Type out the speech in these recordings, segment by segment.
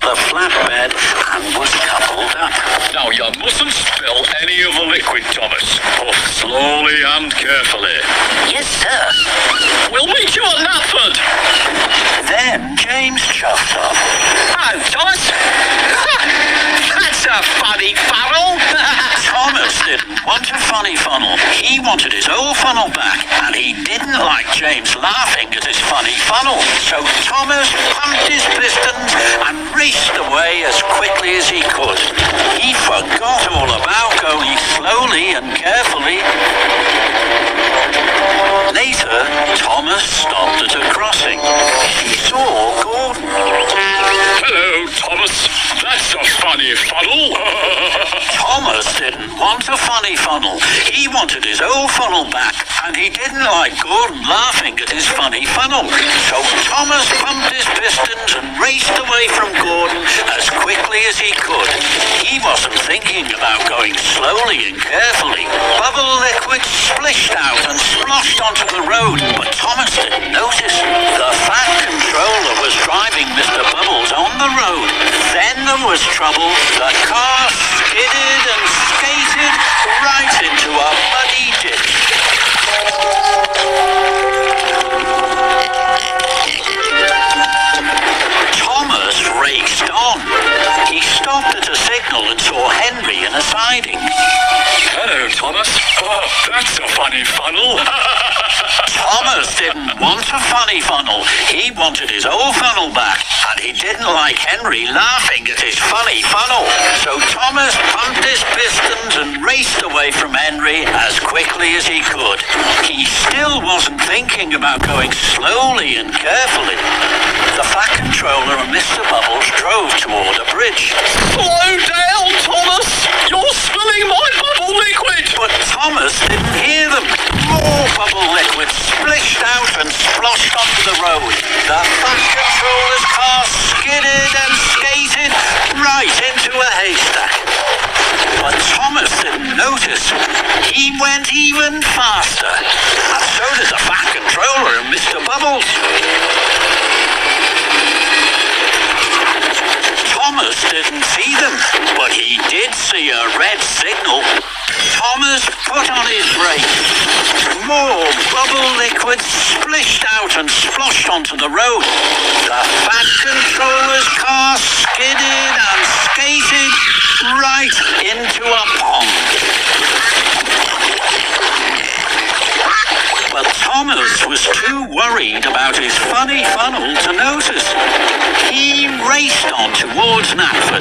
The flatbed and was coupled up. Now you mustn't spill any of the liquid, Thomas. Puff slowly and carefully. Yes, sir. We'll meet you at Knapford. Then James chuffed off. Oh, Thomas! That's a funny funnel! Thomas didn't want a funny funnel. He wanted his old funnel back, and he didn't like James laughing at his funny funnel. So Thomas pumped his pistons and raced away as quickly as he could. He forgot all about going slowly and carefully. Later, Thomas stopped at a crossing. He saw Gordon. Hello, Thomas. That's a funny funnel. Thomas didn't want a funny funnel. He wanted his old funnel back, and he didn't like Gordon laughing at his funny funnel. So Thomas pumped his pistons and raced away from Gordon as quickly as he could. He wasn't thinking about going slowly and carefully. Bubble liquid splished out and sploshed onto the road, but Thomas didn't notice. The Fat Controller was driving Mr. Bubbles on the road. Then there was trouble. The car skidded and skated right into a muddy ditch. Thomas raced on. He stopped at a signal and saw Henry in a siding. Hello, Thomas. Oh, that's a funny funnel. Thomas didn't want a funny funnel. He wanted his old funnel back, and he didn't like Henry laughing at his funny funnel. So Thomas pumped his pistons and raced away from Henry as quickly as he could. He still wasn't thinking about going slowly and carefully. The Fat Controller and Mr. Bubbles drove toward a bridge. Slow down, Thomas. You're spilling my bubble liquid. But Thomas didn't hear them. More bubble liquid splished out and sploshed onto the road. The Fat Controller's car skidded and skated right into a haystack. But Thomas didn't notice. He went even faster. And so did the Fat Controller and Mr. Bubbles. Thomas didn't see them, but he did see a red signal. Thomas put on his brakes. More bubble liquid splished out and sploshed onto the road. The Fat Controller's car skidded and skated right into a pond. But Thomas Thomas was too worried about his funny funnel to notice. He raced on towards Knapford.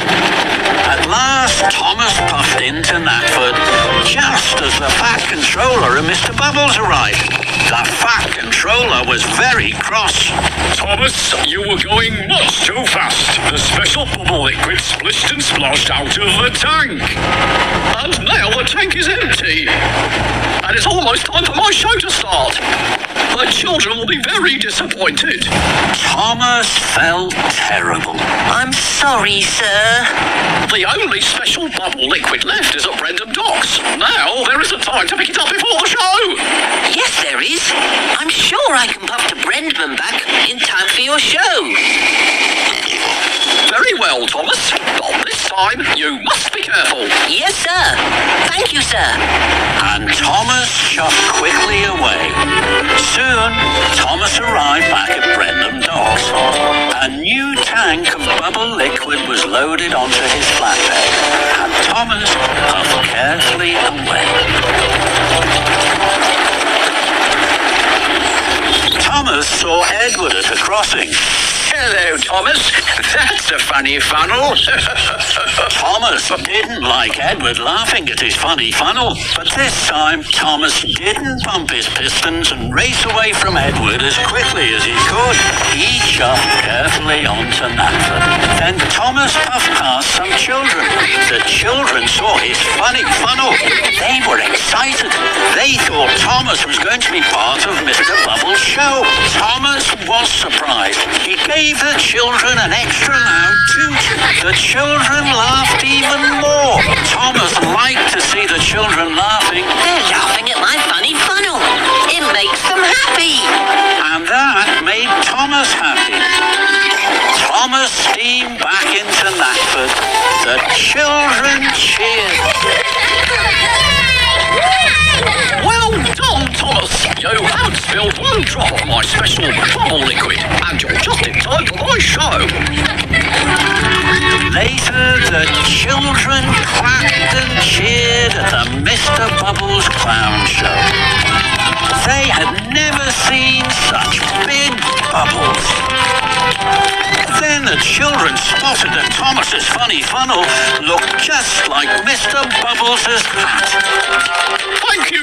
At last, Thomas puffed into Knapford just as the Fat Controller and Mr. Bubbles arrived. The Fat Controller was very cross. Thomas, you were going much too fast. The special bubble liquid splished and splashed out of the tank. And now the tank is empty. And it's almost time for my show to start. The children will be very disappointed. Thomas felt terrible. I'm sorry, sir. The only special bubble liquid left is at Brendam Docks. Now there isn't time to pick it up before the show. Yes, there is. I'm sure I can puff to Brendam back in time for your show. Very well, Thomas. But this time, you must be careful. Yes, sir. Thank you, sir. And Thomas shoved quickly away. Soon, Thomas arrived back at Brendam Docks. A new tank of bubble liquid was loaded onto his flatbed, and Thomas puffed carefully away. Thomas saw Edward at a crossing. Hello, Thomas. That's a funny funnel. Thomas didn't like Edward laughing at his funny funnel, but this time Thomas didn't pump his pistons and race away from Edward as quickly as he could. He shoved carefully onto Knapford. Then Thomas puffed past some children. The children saw his funny funnel. They were excited. They thought Thomas was going to be part of Mr. Bubble's show. Thomas was surprised. He gave the children an extra loud toot. The children laughed even more. Thomas liked to see the children laughing, They're laughing at my funny funnel. It makes them happy. and that made Thomas happy. Thomas steamed back into Knapford. The children cheered. Well done, Thomas. You haven't spilled one drop of my special bubble liquid, and you're just in time for my show. Later, the children clapped and cheered at the Mr. Bubbles Clown Show. They had never seen such big bubbles. Then the children spotted that Thomas's funny funnel looked just like Mr. Bubbles' hat. Thank you,